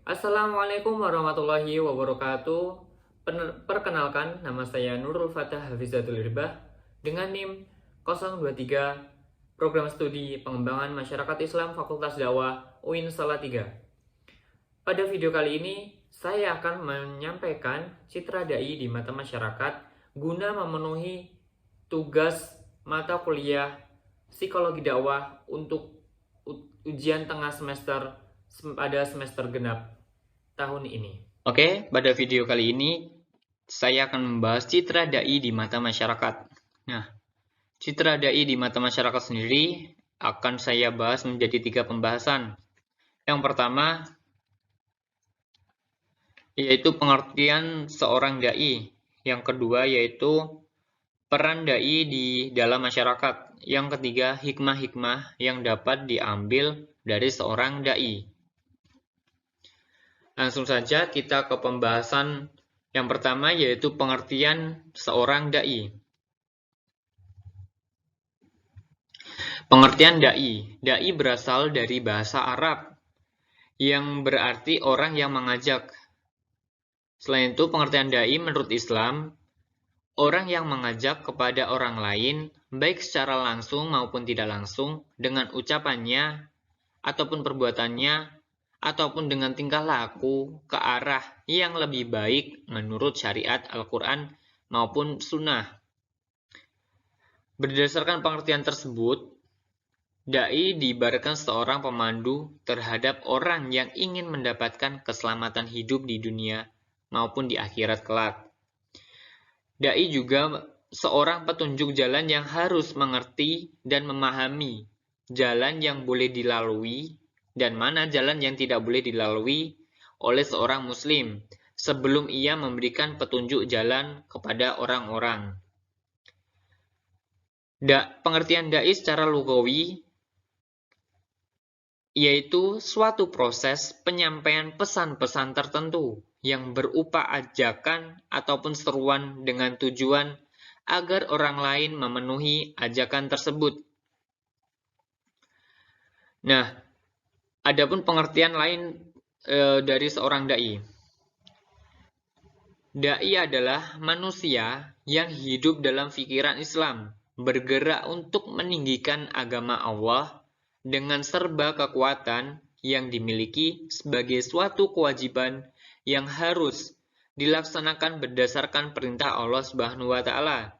Assalamualaikum warahmatullahi wabarakatuh. Perkenalkan, nama saya Nurul Fatah Hafizatul Irbah dengan NIM 023, Program Studi Pengembangan Masyarakat Islam Fakultas Dakwah UIN Salatiga. Pada video kali ini, saya akan menyampaikan citra dai di mata masyarakat guna memenuhi tugas mata kuliah Psikologi Dakwah untuk ujian tengah semester pada semester genap tahun ini. Pada video kali ini saya akan membahas citra dai di mata masyarakat. Nah, citra dai di mata masyarakat sendiri akan saya bahas menjadi 3 pembahasan. Yang pertama yaitu pengertian seorang dai. Yang kedua yaitu peran dai di dalam masyarakat. Yang ketiga, hikmah-hikmah yang dapat diambil dari seorang dai. Langsung saja kita ke pembahasan yang pertama, yaitu pengertian seorang dai. Pengertian dai. Dai berasal dari bahasa Arab yang berarti orang yang mengajak. Selain itu, pengertian dai menurut Islam, orang yang mengajak kepada orang lain, baik secara langsung maupun tidak langsung, dengan ucapannya ataupun perbuatannya, ataupun dengan tingkah laku ke arah yang lebih baik menurut syariat Al-Quran maupun Sunnah. Berdasarkan pengertian tersebut, dai diibaratkan seorang pemandu terhadap orang yang ingin mendapatkan keselamatan hidup di dunia maupun di akhirat kelak. Dai juga seorang petunjuk jalan yang harus mengerti dan memahami jalan yang boleh dilalui dan mana jalan yang tidak boleh dilalui oleh seorang muslim sebelum ia memberikan petunjuk jalan kepada orang-orang. Pengertian dai secara lugawi yaitu suatu proses penyampaian pesan-pesan tertentu yang berupa ajakan ataupun seruan dengan tujuan agar orang lain memenuhi ajakan tersebut. Nah, adapun pengertian lain dari seorang dai. Dai adalah manusia yang hidup dalam pikiran Islam, bergerak untuk meninggikan agama Allah dengan serba kekuatan yang dimiliki sebagai suatu kewajiban yang harus dilaksanakan berdasarkan perintah Allah Subhanahu wa taala.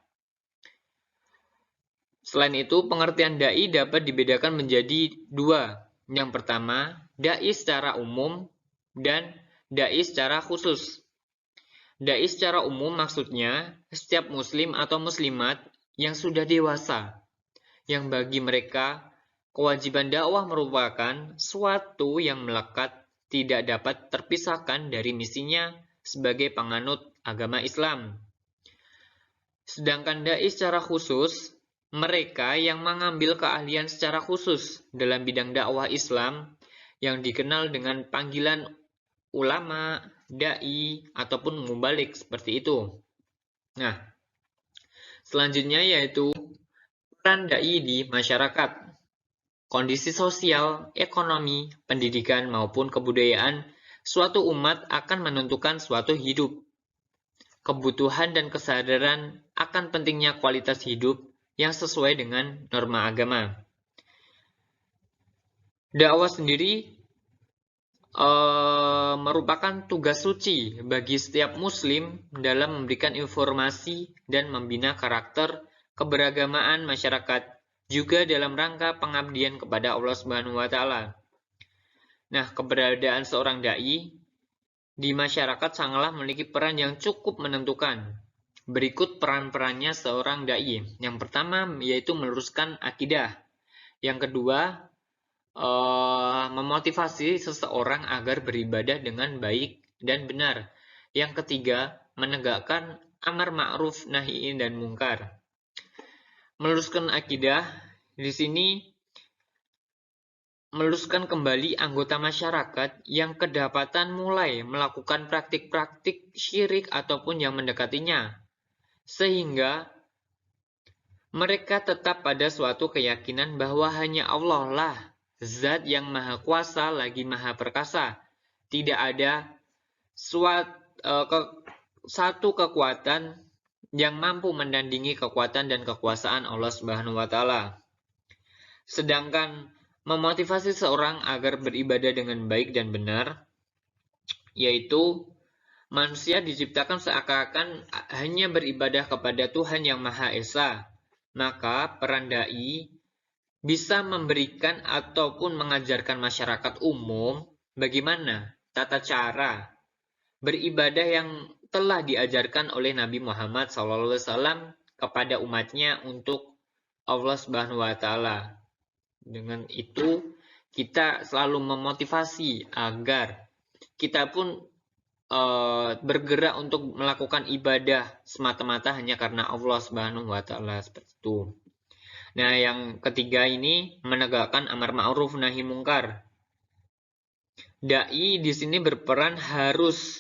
Selain itu, pengertian dai dapat dibedakan menjadi 2. Yang pertama, dai secara umum dan dai secara khusus. Dai secara umum maksudnya setiap muslim atau muslimat yang sudah dewasa, yang bagi mereka kewajiban dakwah merupakan suatu yang melekat, tidak dapat terpisahkan dari misinya sebagai penganut agama Islam. Sedangkan dai secara khusus, mereka yang mengambil keahlian secara khusus dalam bidang dakwah Islam yang dikenal dengan panggilan ulama, dai, ataupun mubalik seperti itu. Nah, selanjutnya yaitu peran dai di masyarakat. Kondisi sosial, ekonomi, pendidikan, maupun kebudayaan suatu umat akan menentukan suatu hidup. Kebutuhan dan kesadaran akan pentingnya kualitas hidup yang sesuai dengan norma agama. Dakwah sendiri merupakan tugas suci bagi setiap muslim dalam memberikan informasi dan membina karakter keberagamaan masyarakat, juga dalam rangka pengabdian kepada Allah Subhanahu wa taala. Nah, keberadaan seorang dai di masyarakat sangatlah memiliki peran yang cukup menentukan. Berikut peran-perannya seorang dai. Yang pertama yaitu meluruskan akidah. Yang kedua, memotivasi seseorang agar beribadah dengan baik dan benar. Yang ketiga, menegakkan amar ma'ruf nahi dan mungkar. Meluruskan akidah di sini meluruskan kembali anggota masyarakat yang kedapatan mulai melakukan praktik-praktik syirik ataupun yang mendekatinya, sehingga mereka tetap pada suatu keyakinan bahwa hanya Allah lah Zat yang maha kuasa lagi maha perkasa, tidak ada satu kekuatan yang mampu menandingi kekuatan dan kekuasaan Allah Subhanahu wa Ta'ala. Sedangkan memotivasi seorang agar beribadah dengan baik dan benar, yaitu manusia diciptakan seakan-akan hanya beribadah kepada Tuhan yang Maha Esa. Maka peran dai bisa memberikan ataupun mengajarkan masyarakat umum bagaimana tata cara beribadah yang telah diajarkan oleh Nabi Muhammad SAW kepada umatnya untuk Allah Subhanahu wa Ta'ala. Dengan itu, kita selalu memotivasi agar kita pun bergerak untuk melakukan ibadah semata-mata hanya karena Allah Subhanahu wa Ta'ala, seperti itu. Nah, yang ketiga ini menegakkan amar ma'ruf nahi mungkar. Dai di sini berperan harus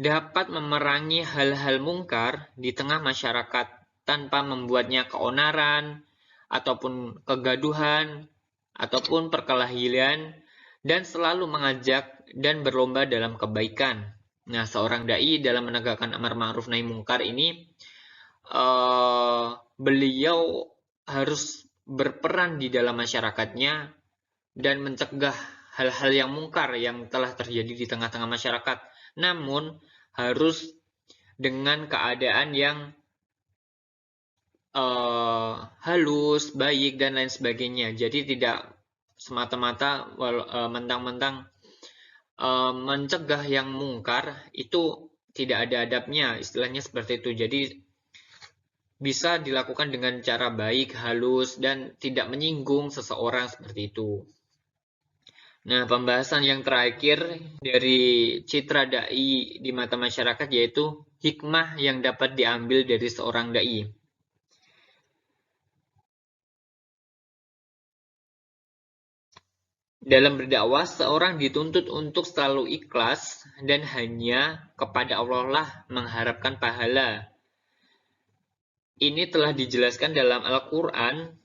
dapat memerangi hal-hal mungkar di tengah masyarakat tanpa membuatnya keonaran ataupun kegaduhan ataupun perkelahian, dan selalu mengajak dan berlomba dalam kebaikan. Nah, seorang dai dalam menegakkan amar ma'ruf nahi mungkar ini beliau harus berperan di dalam masyarakatnya dan mencegah hal-hal yang mungkar yang telah terjadi di tengah-tengah masyarakat. Namun harus dengan keadaan yang halus, baik, dan lain sebagainya. Jadi tidak semata-mata mentang-mentang mencegah yang mungkar itu tidak ada adabnya, istilahnya seperti itu. Jadi bisa dilakukan dengan cara baik, halus, dan tidak menyinggung seseorang, seperti itu. Nah, pembahasan yang terakhir dari citra dai di mata masyarakat yaitu hikmah yang dapat diambil dari seorang dai. Dalam berdakwah, seorang dituntut untuk selalu ikhlas dan hanya kepada Allah lah mengharapkan pahala. Ini telah dijelaskan dalam Al-Quran,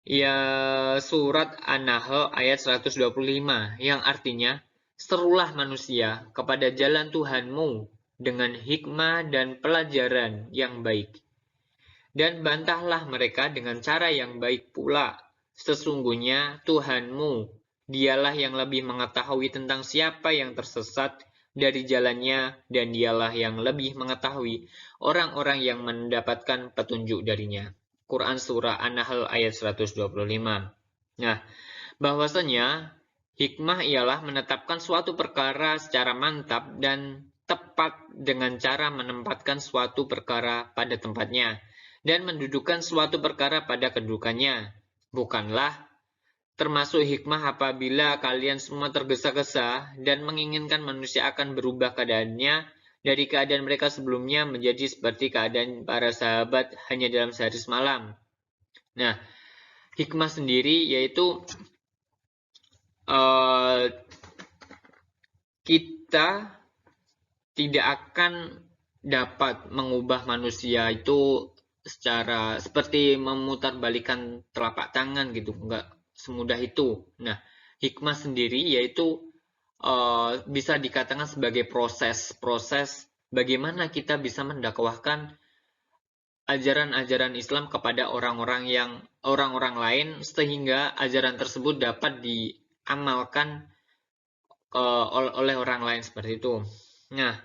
ya, surat An-Nahl ayat 125, yang artinya, serulah manusia kepada jalan Tuhanmu dengan hikmah dan pelajaran yang baik. Dan bantahlah mereka dengan cara yang baik pula. Sesungguhnya Tuhanmu, dialah yang lebih mengetahui tentang siapa yang tersesat dari jalannya, dan dialah yang lebih mengetahui orang-orang yang mendapatkan petunjuk darinya. Quran Surah An-Nahl ayat 125. Nah, bahwasanya hikmah ialah menetapkan suatu perkara secara mantap dan tepat dengan cara menempatkan suatu perkara pada tempatnya dan mendudukkan suatu perkara pada kedudukannya. Bukanlah termasuk hikmah apabila kalian semua tergesa-gesa dan menginginkan manusia akan berubah keadaannya dari keadaan mereka sebelumnya menjadi seperti keadaan para sahabat hanya dalam sehari semalam. Nah, hikmah sendiri yaitu kita tidak akan dapat mengubah manusia itu secara seperti memutarbalikkan telapak tangan gitu, nggak semudah itu. Nah, hikmah sendiri yaitu bisa dikatakan sebagai proses bagaimana kita bisa mendakwahkan ajaran-ajaran Islam kepada orang-orang lain sehingga ajaran tersebut dapat diamalkan oleh orang lain, seperti itu. Nah,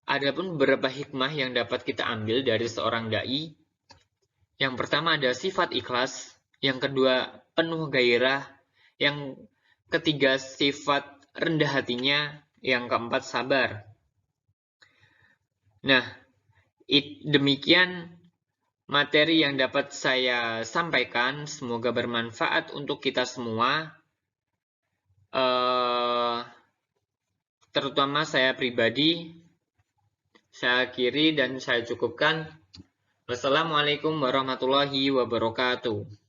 adapun beberapa hikmah yang dapat kita ambil dari seorang dai. Yang pertama ada sifat ikhlas, yang kedua penuh gairah, yang ketiga sifat rendah hatinya, yang keempat sabar. Nah, demikian materi yang dapat saya sampaikan, semoga bermanfaat untuk kita semua, terutama saya pribadi. Saya akhiri dan saya cukupkan. Wassalamualaikum warahmatullahi wabarakatuh.